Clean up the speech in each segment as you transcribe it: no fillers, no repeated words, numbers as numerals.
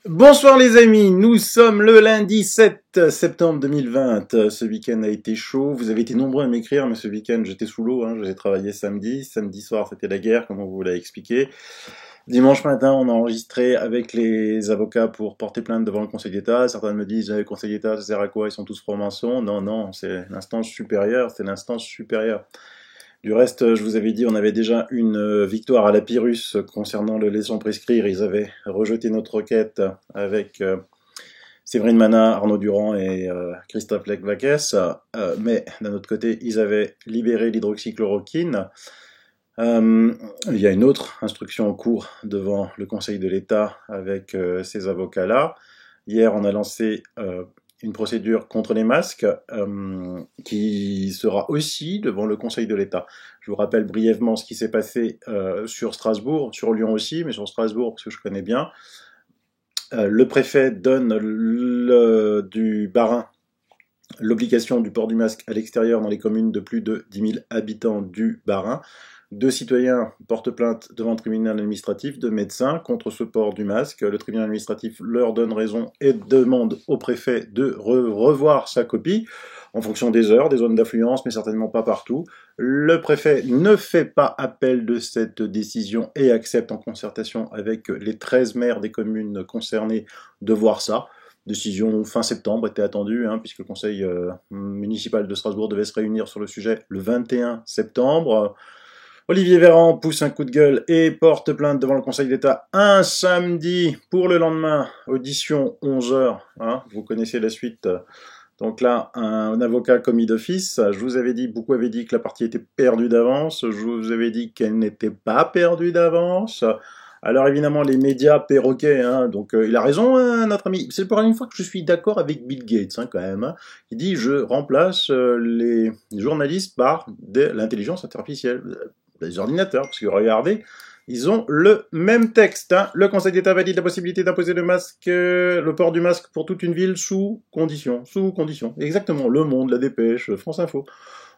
Bonsoir les amis, nous sommes le lundi 7 septembre 2020, ce week-end a été chaud, vous avez été nombreux à m'écrire, mais ce week-end j'étais sous l'eau, j'ai travaillé samedi soir c'était la guerre, comme on vous l'a expliqué. Dimanche matin, on a enregistré avec les avocats pour porter plainte devant le Conseil d'État. Certains me disent, le Conseil d'État, ça sert à quoi? Ils sont tous francs-maçons. Non, c'est l'instance supérieure, Du reste, je vous avais dit, on avait déjà une victoire à la Pyrrhus concernant le laissons prescrire. Ils avaient rejeté notre requête avec Séverine Mana, Arnaud Durand et Christophe Lecvaques. Mais d'un autre côté, ils avaient libéré l'hydroxychloroquine. Il y a une autre instruction en cours devant le Conseil de l'État avec ces avocats-là. Hier, on a lancé une procédure contre les masques qui sera aussi devant le Conseil de l'État. Je vous rappelle brièvement ce qui s'est passé sur Strasbourg, sur Lyon aussi, mais sur Strasbourg parce que je connais bien. Le préfet donne du Bas-Rhin l'obligation du port du masque à l'extérieur dans les communes de plus de 10 000 habitants du Bas-Rhin. 2 citoyens portent plainte devant le tribunal administratif, 2 médecins contre ce port du masque. Le tribunal administratif leur donne raison et demande au préfet de revoir sa copie en fonction des heures, des zones d'affluence, mais certainement pas partout. Le préfet ne fait pas appel de cette décision et accepte en concertation avec les 13 maires des communes concernées de voir ça. Décision fin septembre était attendue, puisque le conseil municipal de Strasbourg devait se réunir sur le sujet le 21 septembre. Olivier Véran pousse un coup de gueule et porte plainte devant le Conseil d'État un samedi pour le lendemain, audition 11h, vous connaissez la suite. Donc là, un avocat commis d'office, je vous avais dit, beaucoup avaient dit que la partie était perdue d'avance, je vous avais dit qu'elle n'était pas perdue d'avance. Alors évidemment, les médias perroquets, donc il a raison, notre ami. C'est pour une fois que je suis d'accord avec Bill Gates, quand même. Il dit, je remplace les journalistes par de l'intelligence artificielle. Les ordinateurs, parce que regardez, ils ont le même texte. Le Conseil d'État valide la possibilité d'imposer le port du masque pour toute une ville sous condition. Exactement, Le Monde, la Dépêche, France Info.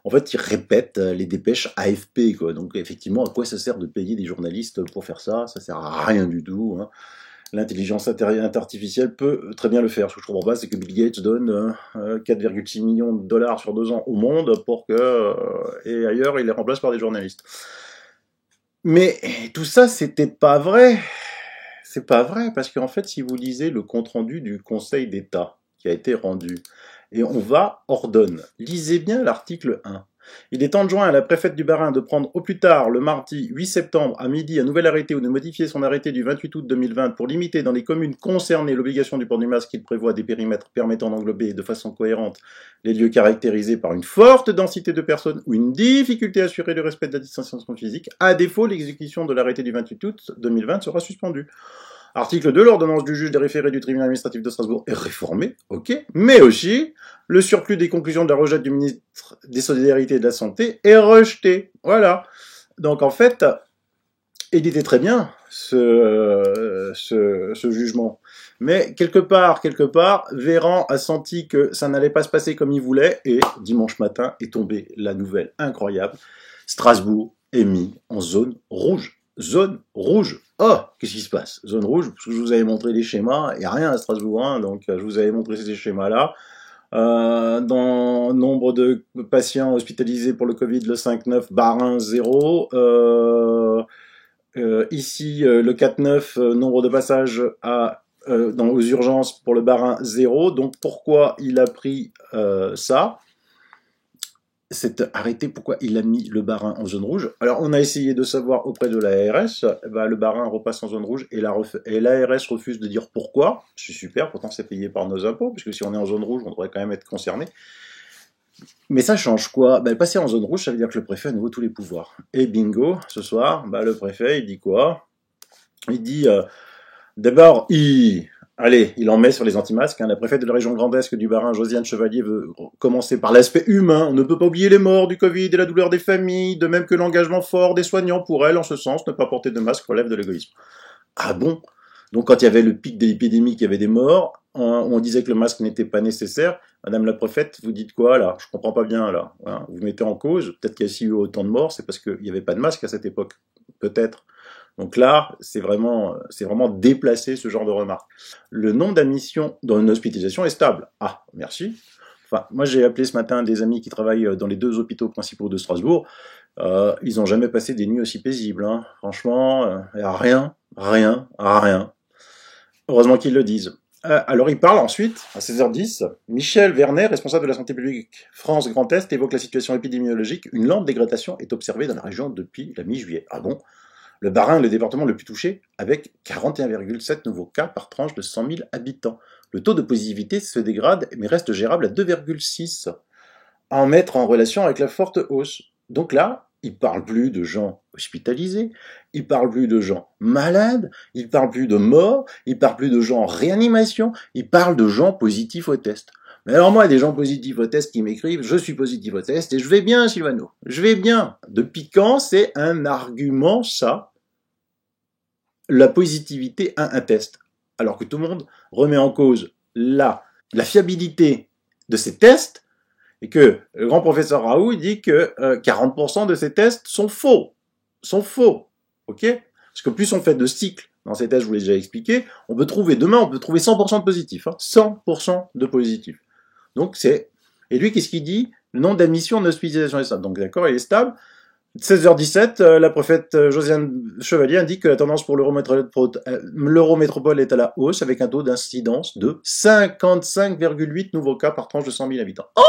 En fait, ils répètent les dépêches AFP, quoi. Donc effectivement, à quoi ça sert de payer des journalistes pour faire ça? Ça sert à rien du tout. L'intelligence artificielle peut très bien le faire. Ce que je comprends pas, c'est que Bill Gates donne 4,6 millions de dollars sur 2 ans au monde pour que, et ailleurs, il les remplace par des journalistes. Mais tout ça, c'était pas vrai. C'est pas vrai, parce qu'en fait, si vous lisez le compte-rendu du Conseil d'État qui a été rendu, et on ordonne. Lisez bien l'article 1. Il est enjoint à la préfète du Bas-Rhin de prendre au plus tard le mardi 8 septembre à midi un nouvel arrêté ou de modifier son arrêté du 28 août 2020 pour limiter dans les communes concernées l'obligation du port du masque qu'il prévoit des périmètres permettant d'englober de façon cohérente les lieux caractérisés par une forte densité de personnes ou une difficulté à assurer le respect de la distanciation physique. À défaut, l'exécution de l'arrêté du 28 août 2020 sera suspendue. Article 2, l'ordonnance du juge des référés du tribunal administratif de Strasbourg est réformée, ok, mais aussi, le surplus des conclusions de la rejet du ministre des Solidarités et de la Santé est rejeté. Voilà. Donc en fait, il était très bien, ce jugement. Mais quelque part, Véran a senti que ça n'allait pas se passer comme il voulait, et dimanche matin est tombée la nouvelle incroyable. Strasbourg est mis en zone rouge. Zone rouge. Oh, qu'est-ce qui se passe? Zone rouge, parce que je vous avais montré les schémas, il n'y a rien à Strasbourg, donc je vous avais montré ces schémas-là. Dans nombre de patients hospitalisés pour le Covid, le 5-9, Bas-Rhin 0. Ici, le 4-9, nombre de passages aux urgences pour le Bas-Rhin 0. Donc pourquoi il a pris ça? Cet arrêté, pourquoi il a mis le Bas-Rhin en zone rouge? Alors, on a essayé de savoir auprès de l'ARS, le Bas-Rhin repasse en zone rouge, et l'ARS refuse de dire pourquoi. C'est super, pourtant c'est payé par nos impôts, puisque si on est en zone rouge, on devrait quand même être concerné. Mais ça change quoi? Passer en zone rouge, ça veut dire que le préfet a à nouveau tous les pouvoirs. Et bingo, ce soir, le préfet, il dit quoi? Il dit, d'abord, il Allez, il en met sur les anti-masques. Hein. La préfète de la région Grand Est du Bas-Rhin, Josiane Chevalier, veut commencer par l'aspect humain. On ne peut pas oublier les morts du Covid et la douleur des familles, de même que l'engagement fort des soignants pour elle, en ce sens, ne pas porter de masque relève de l'égoïsme. Ah bon? Donc quand il y avait le pic de l'épidémie, qu'il y avait des morts, on disait que le masque n'était pas nécessaire. Madame la préfète, vous dites quoi là? Je comprends pas bien là. Hein, vous mettez en cause, peut-être qu'il y a aussi eu autant de morts, c'est parce qu'il n'y avait pas de masque à cette époque. Peut-être. Donc là, c'est vraiment déplacé ce genre de remarque. Le nombre d'admissions dans une hospitalisation est stable. Ah, merci. Enfin, moi j'ai appelé ce matin des amis qui travaillent dans les 2 hôpitaux principaux de Strasbourg. Ils n'ont jamais passé des nuits aussi paisibles. Hein. Franchement, il n'y a rien. Heureusement qu'ils le disent. Alors il parle ensuite, à 16h10, Michel Vernet, responsable de la santé publique France Grand Est, évoque la situation épidémiologique. Une lente dégradation est observée dans la région depuis la mi-juillet. Ah bon? Le Bas-Rhin est le département le plus touché, avec 41,7 nouveaux cas par tranche de 100 000 habitants. Le taux de positivité se dégrade, mais reste gérable à 2,6, à en mettre en relation avec la forte hausse. Donc là, il parle plus de gens hospitalisés, il parle plus de gens malades, il parle plus de morts, il parle plus de gens en réanimation, il parle de gens positifs au test. Mais alors moi, des gens positifs au test qui m'écrivent « Je suis positif au test et je vais bien, Sylvano, je vais bien ». Depuis quand c'est un argument, ça, la positivité à un test? Alors que tout le monde remet en cause la fiabilité de ces tests, et que le grand professeur Raoult dit que 40% de ces tests sont faux. Ok? Parce que plus on fait de cycles dans ces tests, je vous l'ai déjà expliqué, demain on peut trouver 100% de positifs. Hein, 100% de positifs. Donc c'est... Et lui, qu'est-ce qu'il dit? Le nombre d'admissions en hospitalisation est stable. Donc d'accord, il est stable. 16h17, la préfète Josiane Chevalier indique que la tendance pour l'Eurométropole est à la hausse avec un taux d'incidence de 55,8 nouveaux cas par tranche de 100 000 habitants. Oh!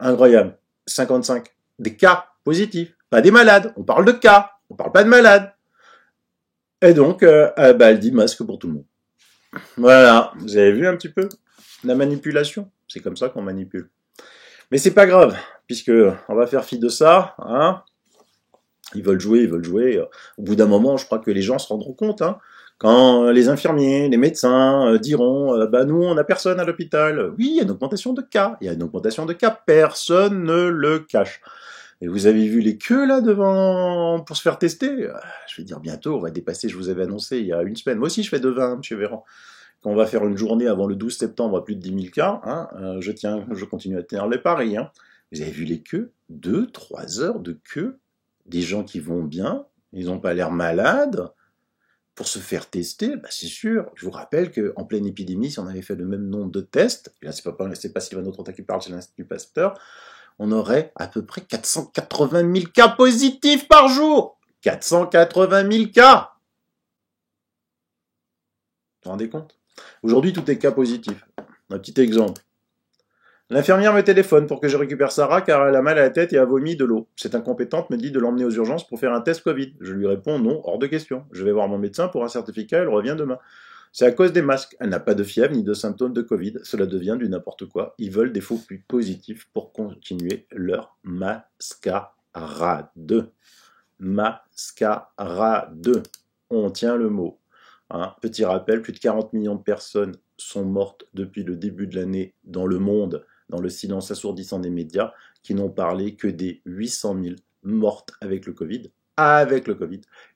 Incroyable. 55. Des cas positifs. Pas des malades. On parle de cas. On parle pas de malades. Et donc, elle dit masque pour tout le monde. Voilà. Vous avez vu un petit peu la manipulation? C'est comme ça qu'on manipule. Mais c'est pas grave, puisque on va faire fi de ça, hein. Ils veulent jouer. Au bout d'un moment, je crois que les gens se rendront compte, hein. Quand les infirmiers, les médecins diront nous, on n'a personne à l'hôpital. Oui, il y a une augmentation de cas. Personne ne le cache. Et vous avez vu les queues là devant pour se faire tester? Je vais dire bientôt, on va dépasser, je vous avais annoncé il y a une semaine. Moi aussi, je fais de 20, monsieur Véran. Quand on va faire une journée avant le 12 septembre à plus de 10 000 cas, hein, je continue à tenir les paris. Hein. Vous avez vu les queues? 2-3 heures de queue. Des gens qui vont bien, ils n'ont pas l'air malades. Pour se faire tester, c'est sûr. Je vous rappelle qu'en pleine épidémie, si on avait fait le même nombre de tests, et là c'est pas Sylvano Trotta qui parle, c'est l'Institut Pasteur, on aurait à peu près 480 000 cas positifs par jour. 480 000 cas. Vous vous rendez compte? Aujourd'hui, tout est cas positif. Un petit exemple. L'infirmière me téléphone pour que je récupère Sarah car elle a mal à la tête et a vomi de l'eau. Cette incompétente me dit de l'emmener aux urgences pour faire un test Covid. Je lui réponds non, hors de question. Je vais voir mon médecin pour un certificat, elle revient demain. C'est à cause des masques. Elle n'a pas de fièvre ni de symptômes de Covid. Cela devient du n'importe quoi. Ils veulent des faux plus positifs pour continuer leur mascarade. Mascarade. On tient le mot. Hein. Petit rappel, plus de 40 millions de personnes sont mortes depuis le début de l'année dans le monde, dans le silence assourdissant des médias, qui n'ont parlé que des 800 000 mortes avec le Covid,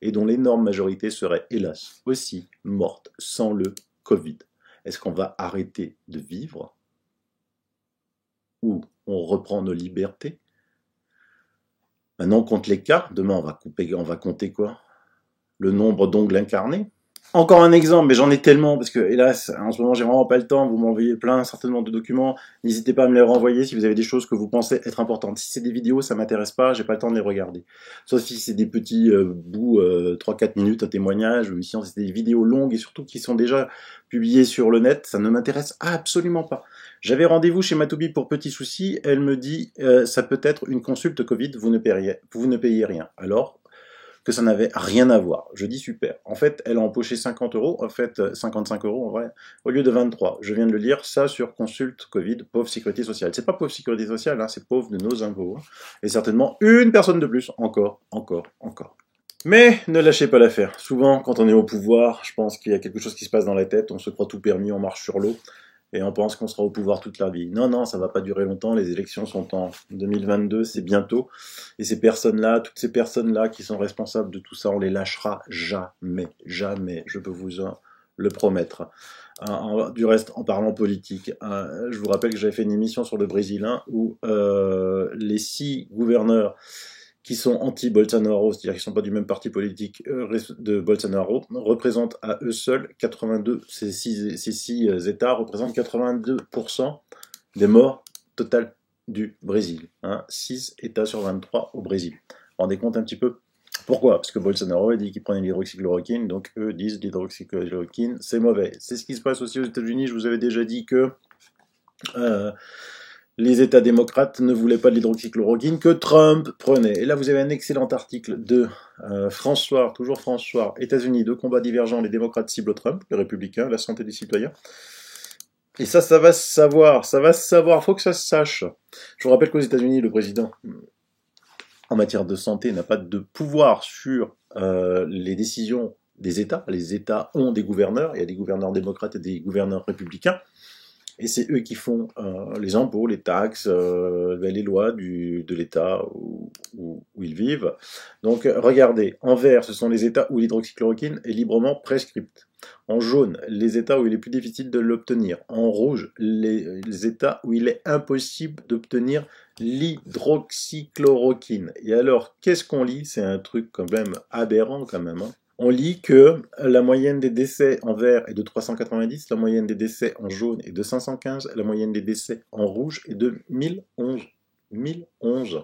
et dont l'énorme majorité serait, hélas, aussi morte sans le Covid. Est-ce qu'on va arrêter de vivre? Ou on reprend nos libertés? Maintenant, on compte les cas. Demain, on va compter quoi? Le nombre d'ongles incarnés? Encore un exemple, mais j'en ai tellement, parce que, hélas, en ce moment, j'ai vraiment pas le temps. Vous m'envoyez plein, certainement, de documents. N'hésitez pas à me les renvoyer si vous avez des choses que vous pensez être importantes. Si c'est des vidéos, ça m'intéresse pas, j'ai pas le temps de les regarder. Sauf si c'est des petits bouts, 3-4 minutes, un témoignage, ou si c'est des vidéos longues, et surtout qui sont déjà publiées sur le net, ça ne m'intéresse absolument pas. J'avais rendez-vous chez Matoubi pour petits soucis, elle me dit, ça peut être une consulte Covid, vous ne payez rien. Alors, que ça n'avait rien à voir. Je dis super. En fait, elle a empoché 50 €, en fait 55 € en vrai, au lieu de 23. Je viens de le lire, ça sur consulte Covid, pauvre sécurité sociale. C'est pas pauvre sécurité sociale, hein, c'est pauvre de nos impôts. Hein. Et certainement une personne de plus, encore. Mais ne lâchez pas l'affaire. Souvent, quand on est au pouvoir, je pense qu'il y a quelque chose qui se passe dans la tête, on se croit tout permis, on marche sur l'eau, et on pense qu'on sera au pouvoir toute la vie. Non, non, ça va pas durer longtemps, les élections sont en 2022, c'est bientôt, et ces personnes-là, toutes ces personnes-là qui sont responsables de tout ça, on les lâchera jamais, jamais, je peux vous le promettre. Du reste, en parlant politique, je vous rappelle que j'avais fait une émission sur le Brésil, où les 6 gouverneurs qui sont anti-Bolsonaro, c'est-à-dire qui ne sont pas du même parti politique de Bolsonaro, représentent à eux seuls 82, ces six États représentent 82% des morts totales du Brésil. 6 États sur 23 au Brésil. Vous vous rendez compte un petit peu pourquoi? Parce que Bolsonaro a dit qu'il prenait l'hydroxychloroquine, donc eux disent l'hydroxychloroquine, c'est mauvais. C'est ce qui se passe aussi aux États-Unis. Je vous avais déjà dit que les États démocrates ne voulaient pas de l'hydroxychloroquine que Trump prenait. Et là, vous avez un excellent article de François, toujours François, États-Unis, 2 combats divergents, les démocrates ciblent Trump, les républicains, la santé des citoyens. Et ça va se savoir, faut que ça se sache. Je vous rappelle qu'aux États-Unis, le président, en matière de santé, n'a pas de pouvoir sur les décisions des États. Les États ont des gouverneurs, il y a des gouverneurs démocrates et des gouverneurs républicains. Et c'est eux qui font les impôts, les taxes, les lois de l'État où ils vivent. Donc regardez, en vert, ce sont les États où l'hydroxychloroquine est librement prescrite. En jaune, les États où il est plus difficile de l'obtenir. En rouge, les États où il est impossible d'obtenir l'hydroxychloroquine. Et alors, qu'est-ce qu'on lit? C'est un truc quand même aberrant quand même. On lit que la moyenne des décès en vert est de 390, la moyenne des décès en jaune est de 515, la moyenne des décès en rouge est de 1011. 1011.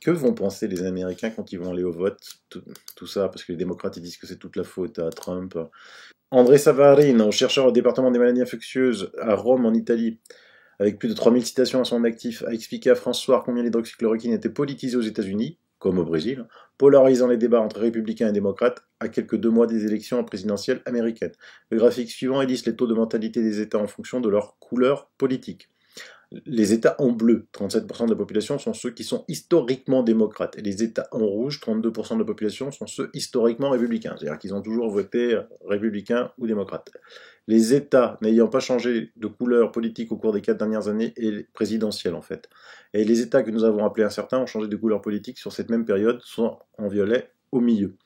Que vont penser les Américains quand ils vont aller au vote? Tout ça, parce que les démocrates ils disent que c'est toute la faute à Trump. André Savarino, chercheur au département des maladies infectieuses à Rome, en Italie, avec plus de 3000 citations à son actif, a expliqué à France Soir combien l'hydroxychloroquine était politisée aux États-Unis, comme au Brésil, polarisant les débats entre républicains et démocrates à quelques 2 mois des élections présidentielles américaines. Le graphique suivant illustre les taux de mortalité des États en fonction de leur couleur politique. Les États en bleu, 37% de la population, sont ceux qui sont historiquement démocrates. Et les États en rouge, 32% de la population, sont ceux historiquement républicains. C'est-à-dire qu'ils ont toujours voté républicain ou démocrate. Les États n'ayant pas changé de couleur politique au cours des 4 dernières années est présidentielle en fait. Et les États que nous avons appelés incertains ont changé de couleur politique sur cette même période, sont en violet au milieu.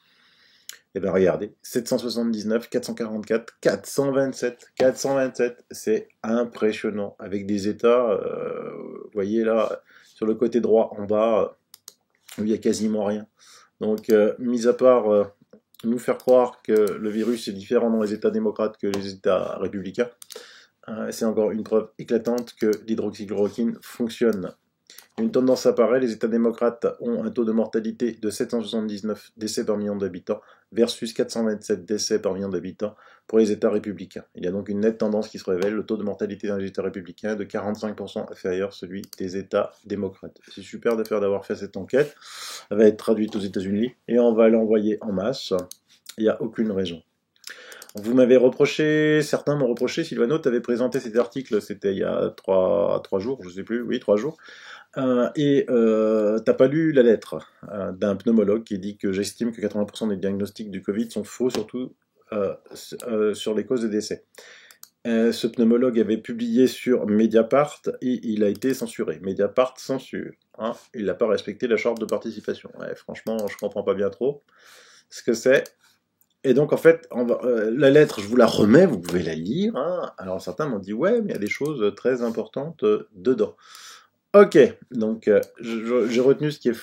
Et bien regardez, 779, 444, 427, 427, c'est impressionnant. Avec des États, vous voyez là, sur le côté droit en bas, où il n'y a quasiment rien. Donc, mis à part nous faire croire que le virus est différent dans les États démocrates que les États républicains, c'est encore une preuve éclatante que l'hydroxychloroquine fonctionne. Une tendance apparaît, les États démocrates ont un taux de mortalité de 779 décès par million d'habitants versus 427 décès par million d'habitants pour les États républicains. Il y a donc une nette tendance qui se révèle, le taux de mortalité dans les États républicains est de 45% inférieur à celui des États démocrates. C'est super d'avoir fait cette enquête, elle va être traduite aux États-Unis et on va l'envoyer en masse, il n'y a aucune raison. Vous m'avez reproché, certains m'ont reproché, Sylvano, tu avais présenté cet article, c'était il y a 3 jours, je sais plus, oui, 3 jours, et t'as pas lu la lettre d'un pneumologue qui dit que j'estime que 80% des diagnostics du Covid sont faux, surtout sur les causes de décès. Ce pneumologue avait publié sur Mediapart et il a été censuré. Mediapart censure. Il n'a pas respecté la charte de participation. Ouais, franchement, je comprends pas bien trop ce que c'est. Et donc, en fait, la lettre, je vous la remets, vous pouvez la lire. Alors, certains m'ont dit, ouais, mais il y a des choses très importantes dedans. Ok, donc j'ai retenu ce qui est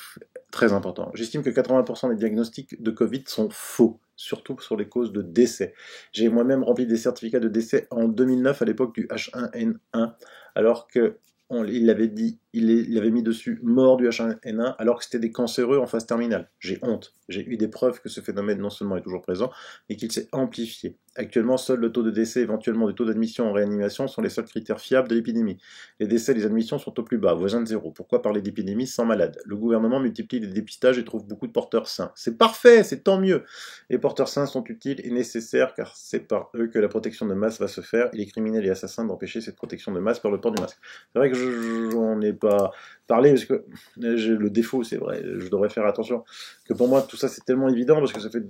très important. J'estime que 80% des diagnostics de Covid sont faux, surtout sur les causes de décès. J'ai moi-même rempli des certificats de décès en 2009 à l'époque du H1N1, alors que il avait mis dessus mort du H1N1 alors que c'était des cancéreux en phase terminale. J'ai honte. J'ai eu des preuves que ce phénomène non seulement est toujours présent, mais qu'il s'est amplifié. Actuellement, seul le taux de décès, éventuellement le taux d'admission en réanimation, sont les seuls critères fiables de l'épidémie. Les décès et les admissions sont au plus bas, voisins de zéro. Pourquoi parler d'épidémie sans malade? Le gouvernement multiplie les dépistages et trouve beaucoup de porteurs sains. C'est parfait, c'est tant mieux. Les porteurs sains sont utiles et nécessaires car c'est par eux que la protection de masse va se faire. Il est criminel et assassin d'empêcher cette protection de masse par le port du masque. C'est vrai que j'en ai pas parler, parce que j'ai le défaut, c'est vrai, je devrais faire attention, que pour moi, tout ça, c'est tellement évident, parce que ça fait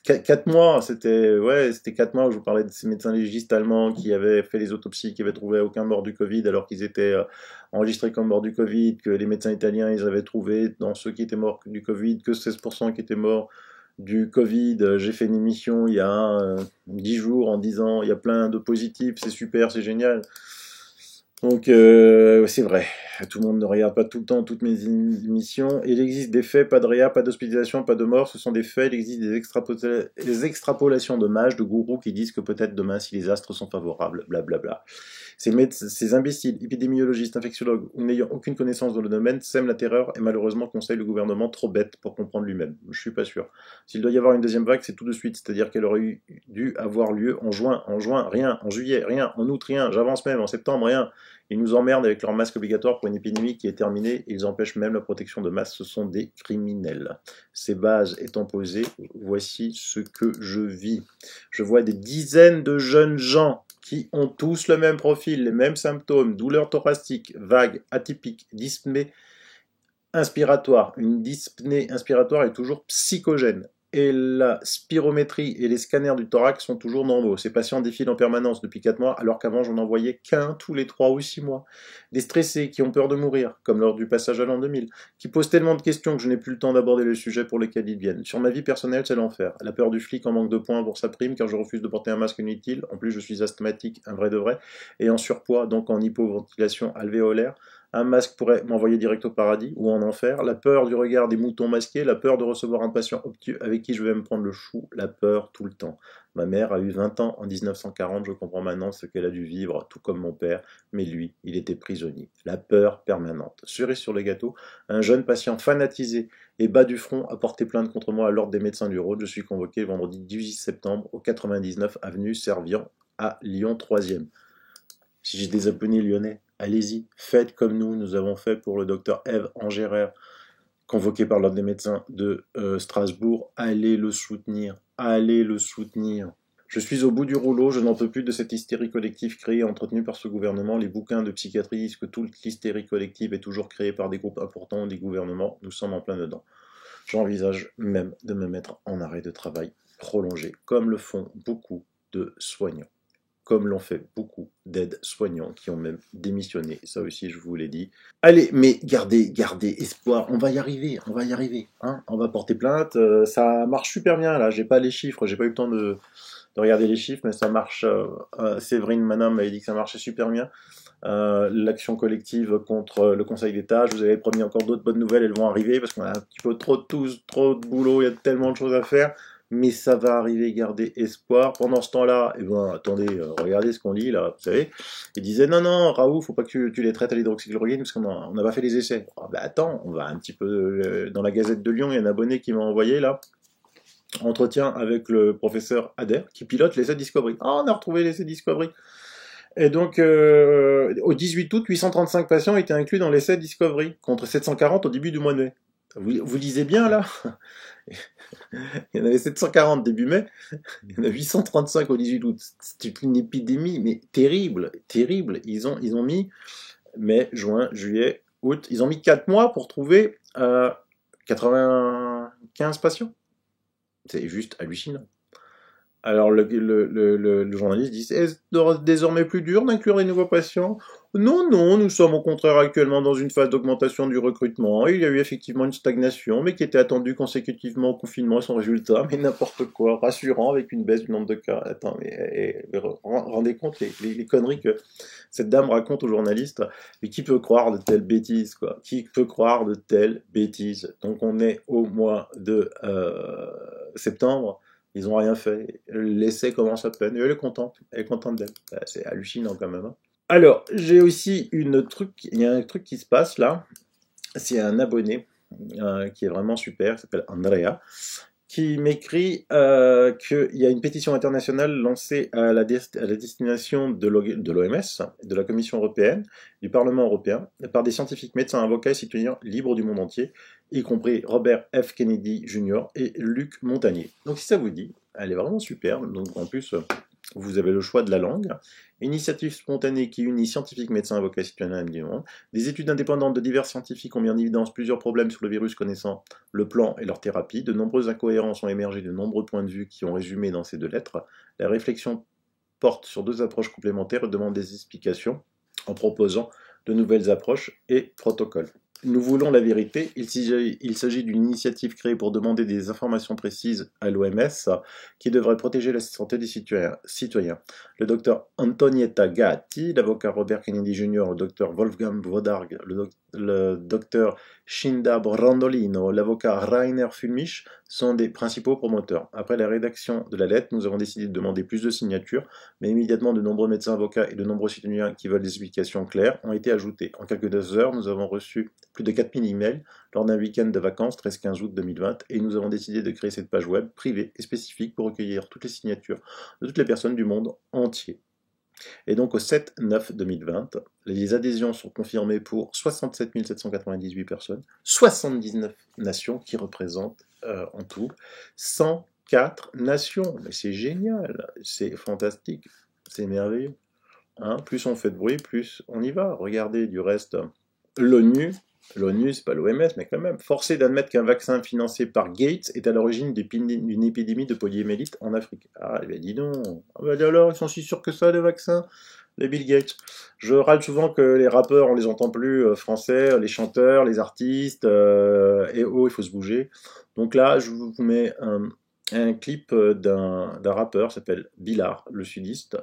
4 mois, c'était 4 mois où je vous parlais de ces médecins légistes allemands qui avaient fait les autopsies, qui avaient trouvé aucun mort du Covid, alors qu'ils étaient enregistrés comme morts du Covid, que les médecins italiens, ils avaient trouvé dans ceux qui étaient morts du Covid que 16% qui étaient morts du Covid. J'ai fait une émission il y a 10 jours en disant il y a plein de positifs, c'est super, c'est génial. Donc c'est vrai, tout le monde ne regarde pas tout le temps toutes mes émissions. Il existe des faits, pas de réa, pas d'hospitalisation, pas de mort, ce sont des faits. Il existe des extrapolations de mages, de gourous qui disent que peut-être demain, si les astres sont favorables, blablabla. Ces imbéciles, épidémiologistes, infectiologues ou n'ayant aucune connaissance dans le domaine sèment la terreur et malheureusement conseillent le gouvernement trop bête pour comprendre lui-même. Je suis pas sûr. S'il doit y avoir une deuxième vague, c'est tout de suite, c'est-à-dire qu'elle aurait dû avoir lieu en juin, rien, en juillet, rien, en août, rien, j'avance même, en septembre, rien. Ils nous emmerdent avec leur masque obligatoire pour une épidémie qui est terminée et ils empêchent même la protection de masse. Ce sont des criminels. Ces bases étant posées, voici ce que je vis. Je vois des dizaines de jeunes gens qui ont tous le même profil, les mêmes symptômes, douleurs thoraciques, vagues, atypiques, dyspnée inspiratoire. Une dyspnée inspiratoire est toujours psychogène. Et la spirométrie et les scanners du thorax sont toujours normaux. Ces patients défilent en permanence depuis 4 mois, alors qu'avant j'en envoyais qu'un tous les 3 ou 6 mois. Des stressés qui ont peur de mourir, comme lors du passage à l'an 2000, qui posent tellement de questions que je n'ai plus le temps d'aborder les sujets pour lesquels ils viennent. Sur ma vie personnelle, c'est l'enfer. La peur du flic en manque de points pour sa prime, car je refuse de porter un masque inutile. En plus, je suis asthmatique, un vrai de vrai, et en surpoids, donc en hypoventilation alvéolaire. Un masque pourrait m'envoyer direct au paradis ou en enfer. La peur du regard des moutons masqués, la peur de recevoir un patient obtus avec qui je vais me prendre le chou, la peur tout le temps. Ma mère a eu 20 ans en 1940, je comprends maintenant ce qu'elle a dû vivre, tout comme mon père, mais lui, il était prisonnier. La peur permanente. Cerise sur le gâteau, un jeune patient fanatisé et bas du front a porté plainte contre moi à l'ordre des médecins du Rhône. Je suis convoqué le vendredi 18 septembre au 99 avenue Servian à Lyon 3e. Si j'ai des abonnés lyonnais, allez-y, faites comme nous avons fait pour le docteur Ève Angéraire, convoqué par l'ordre des médecins de Strasbourg. Allez le soutenir, allez le soutenir. Je suis au bout du rouleau, je n'en peux plus de cette hystérie collective créée et entretenue par ce gouvernement. Les bouquins de psychiatrie disent que toute l'hystérie collective est toujours créée par des groupes importants ou des gouvernements. Nous sommes en plein dedans. J'envisage même de me mettre en arrêt de travail prolongé, comme le font beaucoup de soignants. Comme l'ont fait beaucoup d'aides-soignants qui ont même démissionné. Ça aussi, je vous l'ai dit. Allez, mais gardez espoir. On va y arriver. Hein, on va porter plainte. Ça marche super bien, là. J'ai pas les chiffres. J'ai pas eu le temps de regarder les chiffres, mais ça marche. Séverine Manin m'avait dit que ça marchait super bien. L'action collective contre le Conseil d'État. Je vous avais promis encore d'autres bonnes nouvelles. Elles vont arriver parce qu'on a un petit peu trop de boulot. Il y a tellement de choses à faire. Mais ça va arriver, gardez espoir. Pendant ce temps-là, eh ben, attendez, regardez ce qu'on lit, là, vous savez. Ils disaient, non, Raoult, faut pas que tu les traites à l'hydroxychloroquine, parce qu'on n'a pas fait les essais. Ah, ben attends, on va un petit peu, dans la Gazette de Lyon, il y a un abonné qui m'a envoyé, là, entretien avec le professeur Adair, qui pilote l'essai Discovery. Ah, on a retrouvé l'essai Discovery. Et donc, au 18 août, 835 patients étaient inclus dans l'essai Discovery, contre 740 au début du mois de mai. Vous lisez bien, là? Il y en avait 740 début mai, il y en a 835 au 18 août. C'est une épidémie, mais terrible. Ils ont mis mai, juin, juillet, août. Ils ont mis 4 mois pour trouver 95 patients. C'est juste hallucinant. Alors le journaliste dit, est-ce désormais plus dur d'inclure des nouveaux patients? Non, nous sommes au contraire actuellement dans une phase d'augmentation du recrutement. Il y a eu effectivement une stagnation, mais qui était attendue consécutivement au confinement et son résultat, mais n'importe quoi, rassurant avec une baisse du nombre de cas. Attends, mais rendez compte les conneries que cette dame raconte aux journalistes. Mais qui peut croire de telles bêtises, quoi? Qui peut croire de telles bêtises? Donc on est au mois de septembre. Ils n'ont rien fait. L'essai commence à peine. Et elle est contente. D'elle. C'est hallucinant quand même. Hein. Alors, j'ai aussi il y a un truc qui se passe là. C'est un abonné qui est vraiment super, qui s'appelle Andrea, qui m'écrit qu'il y a une pétition internationale lancée à la destination de l'OMS, de la Commission européenne, du Parlement européen, par des scientifiques, médecins, avocats et citoyens libres du monde entier, y compris Robert F. Kennedy Jr. et Luc Montagnier. Donc si ça vous dit, elle est vraiment super. Donc en plus, Vous avez le choix de la langue. Initiative spontanée qui unit scientifiques, médecins, avocats, citoyens et du monde. Des études indépendantes de divers scientifiques ont mis en évidence plusieurs problèmes sur le virus connaissant le plan et leur thérapie. De nombreuses incohérences ont émergé de nombreux points de vue qui ont résumé dans ces 2 lettres. La réflexion porte sur 2 approches complémentaires et demande des explications en proposant de nouvelles approches et protocoles. Nous voulons la vérité. Il s'agit d'une initiative créée pour demander des informations précises à l'OMS qui devrait protéger la santé des citoyens. Le docteur Antonietta Gatti, l'avocat Robert Kennedy Jr., le docteur Wolfgang Wodarg, le docteur Scinda Brandolino, l'avocat Rainer Fulmich sont des principaux promoteurs. Après la rédaction de la lettre, nous avons décidé de demander plus de signatures, mais immédiatement de nombreux médecins, avocats et de nombreux citoyens qui veulent des explications claires ont été ajoutés. En quelques heures, nous avons reçu plus de 4000 emails lors d'un week-end de vacances 13-15 août 2020 et nous avons décidé de créer cette page web privée et spécifique pour recueillir toutes les signatures de toutes les personnes du monde entier. Et donc au 7-9-2020, les adhésions sont confirmées pour 67 798 personnes, 79 nations qui représentent en tout 104 nations. Mais c'est génial, c'est fantastique, c'est merveilleux. Hein, plus on fait de bruit, plus on y va. Regardez du reste, l'ONU, c'est pas l'OMS, mais quand même, forcé d'admettre qu'un vaccin financé par Gates est à l'origine d'une épidémie de poliomyélite en Afrique. Ah, ben dis donc, ah ben alors, ils sont si sûrs que ça, les vaccins, les Bill Gates. Je râle souvent que les rappeurs, on les entend plus français, les chanteurs, les artistes, et oh, il faut se bouger. Donc là, je vous mets un clip d'un rappeur, s'appelle Billard, le sudiste,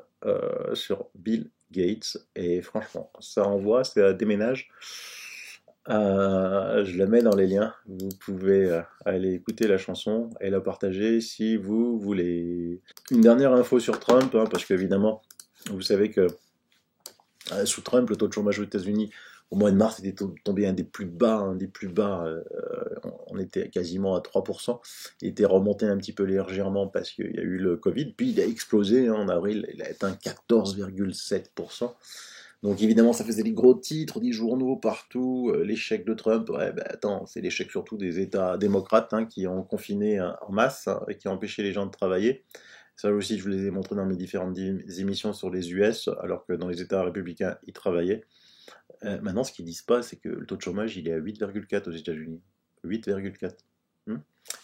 sur Bill Gates, et franchement, ça envoie, ça déménage. Je la mets dans les liens, vous pouvez aller écouter la chanson et la partager si vous voulez. Une dernière info sur Trump, hein, parce qu'évidemment, vous savez que sous Trump, le taux de chômage aux États-Unis au mois de mars était tombé un des plus bas, on était quasiment à 3%, il était remonté un petit peu légèrement parce qu'il y a eu le Covid, puis il a explosé, hein, en avril, il a atteint 14,7%. Donc évidemment, ça faisait des gros titres, des journaux partout, l'échec de Trump, ouais, ben attends, c'est l'échec surtout des États démocrates hein, qui ont confiné en masse hein, et qui ont empêché les gens de travailler. Ça aussi, je vous les ai montrés dans mes différentes émissions sur les US, alors que dans les États républicains, ils travaillaient. Maintenant, ce qu'ils disent pas, c'est que le taux de chômage, il est à 8,4 aux États-Unis. 8,4. Et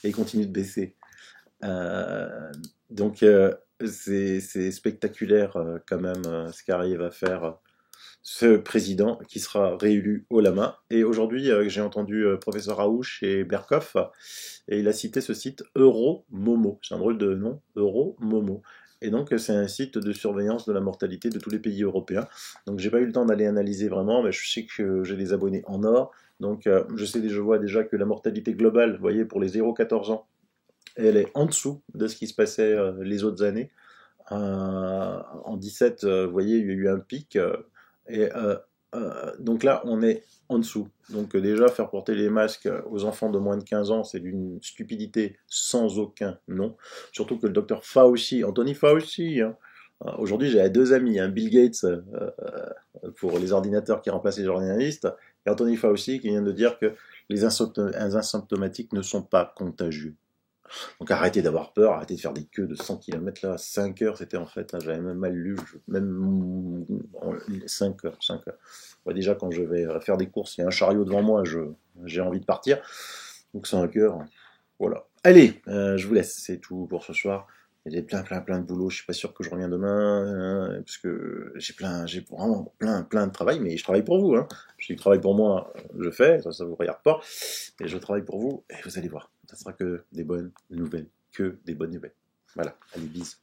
il continue de baisser. Donc, c'est spectaculaire quand même ce qu'arrive à faire ce président qui sera réélu haut la main. Et aujourd'hui, j'ai entendu professeur Raouch et Berkoff, et il a cité ce site Euromomo. C'est un drôle de nom, Euromomo. Et donc, c'est un site de surveillance de la mortalité de tous les pays européens. Donc, j'ai pas eu le temps d'aller analyser vraiment, mais je sais que j'ai des abonnés en or. Donc, je vois déjà que la mortalité globale, vous voyez, pour les 0-14 ans, elle est en dessous de ce qui se passait les autres années. En 17, vous voyez, il y a eu un pic. Donc là, on est en dessous. Donc déjà, faire porter les masques aux enfants de moins de 15 ans, c'est d'une stupidité sans aucun nom. Surtout que le docteur Fauci, Anthony Fauci, hein, aujourd'hui j'ai 2 amis, hein, Bill Gates pour les ordinateurs qui remplacent les journalistes, et Anthony Fauci qui vient de dire que les asymptomatiques ne sont pas contagieux. Donc arrêtez d'avoir peur, arrêtez de faire des queues de 100 km là, 5 heures c'était en fait, hein, j'avais même mal lu, même 5 heures. Ouais, déjà quand je vais faire des courses, il y a un chariot devant moi, j'ai envie de partir, donc 5 heures, voilà. Allez, je vous laisse, c'est tout pour ce soir. Il y a plein de boulot, je suis pas sûr que je reviens demain, parce que j'ai vraiment plein de travail, mais je travaille pour vous, hein. Je travaille pour moi, je fais, ça vous regarde pas, et je travaille pour vous, et vous allez voir, ça sera que des bonnes nouvelles, Voilà, allez, bisous.